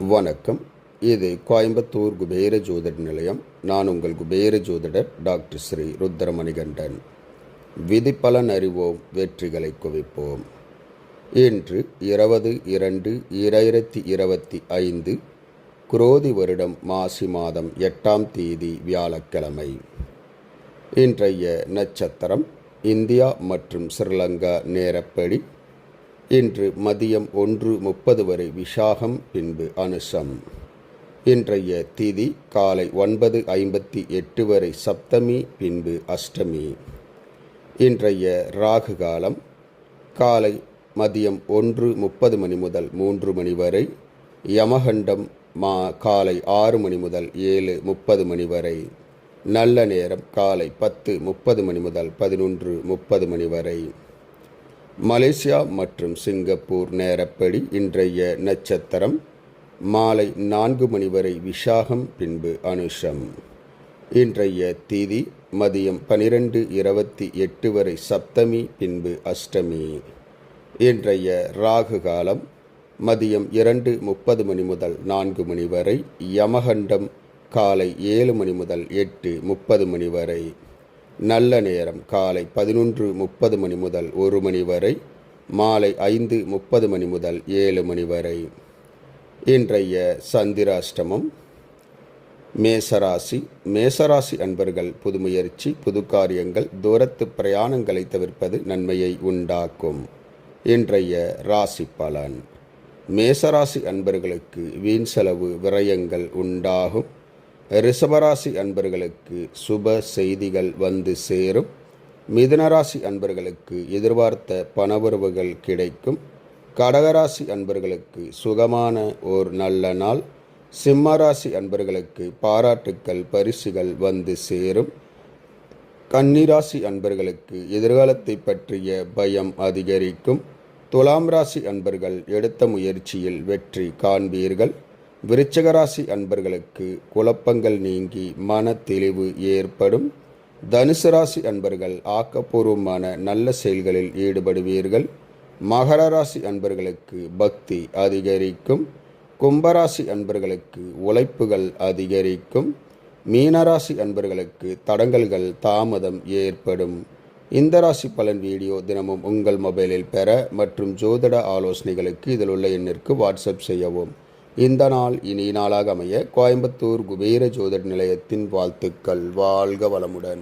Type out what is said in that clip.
வணக்கம். இது கோயம்புத்தூர் குபேர ஜோதிட நிலையம். நான் உங்கள் குபேர ஜோதிடர் டாக்டர் ஸ்ரீ ருத்ரமணிகண்டன். விதிப்பலன் அறிவோம், வெற்றிகளை குவிப்போம். இன்று 20/2/2025 குரோதி வருடம் மாசி மாதம் 8ஆம் தேதி வியாழக்கிழமை. இன்றைய நட்சத்திரம் இந்தியா மற்றும் ஸ்ரீலங்கா நேரப்படி இன்று மதியம் 1:30 வரை விஷாகம், பின்பு அனுசம். இன்றைய திதி காலை 9:58 வரை சப்தமி, பின்பு அஷ்டமி. இன்றைய ராகு காலம் காலை மதியம் 1:30 மணி முதல் 3 மணி வரை. யமகண்டம் காலை 6 மணி முதல் 7:30 மணி வரை. நல்ல நேரம் காலை 10:30 மணி முதல் 11:30 மணி வரை. மலேசியா மற்றும் சிங்கப்பூர் நேரப்படி இன்றைய நட்சத்திரம் மாலை 4 மணி வரை விஷாகம், பின்பு அனுஷம். இன்றைய திதி மதியம் 12:28 வரை சப்தமி, பின்பு அஷ்டமி. இன்றைய ராகு காலம் மதியம் 2:30 மணி முதல் 4 மணி வரை. யமகண்டம் காலை 7 மணி முதல் 8:30 மணி வரை. நல்ல நேரம் காலை 11:30 மணி முதல் 1 மணி வரை. மாலை 5:30 மணி முதல் 7 மணி வரை. இன்றைய சந்திராஷ்டமம். மேசராசி. மேசராசி அன்பர்கள் புது முயற்சி, புது காரியங்கள், தூரத்து பிரயாணங்களை தவிர்ப்பது நன்மையை உண்டாக்கும். இன்றைய ராசி பலன். மேசராசி அன்பர்களுக்கு வீண் செலவு, விரயங்கள் உண்டாகும். ரிஷபராசி அன்பர்களுக்கு சுப செய்திகள் வந்து சேரும். மிதுனராசி அன்பர்களுக்கு எதிர்பார்த்த பணவரவுகள் கிடைக்கும். கடகராசி அன்பர்களுக்கு சுகமான ஓர் நல்ல நாள். சிம்மராசி அன்பர்களுக்கு பாராட்டுக்கள், பரிசுகள் வந்து சேரும். கன்னிராசி அன்பர்களுக்கு எதிர்காலத்தை பற்றிய பயம் அதிகரிக்கும். துலாம் ராசி அன்பர்கள் எடுத்த முயற்சியில் வெற்றி காண்பீர்கள். விருச்சிகராசி அன்பர்களுக்கு குழப்பங்கள் நீங்கி மன தெளிவு ஏற்படும். தனுசு ராசி அன்பர்கள் ஆக்கப்பூர்வமான நல்ல செயல்களில் ஈடுபடுவீர்கள். மகர ராசி அன்பர்களுக்கு பக்தி அதிகரிக்கும். கும்பராசி அன்பர்களுக்கு உழைப்புகள் அதிகரிக்கும். மீனராசி அன்பர்களுக்கு தடங்கல்கள், தாமதம் ஏற்படும். இந்த ராசி பலன் வீடியோ தினமும் உங்கள் மொபைலில் பெற மற்றும் ஜோதிட ஆலோசனைகளுக்கு இதில் உள்ள எண்ணிற்கு வாட்ஸ்அப் செய்யவும். இந்த நாள் இனிய நாளாக அமைய கோயம்புத்தூர் குபேர ஜோதிட நிலையத்தின் வாழ்த்துக்கள். வாழ்க வளமுடன்.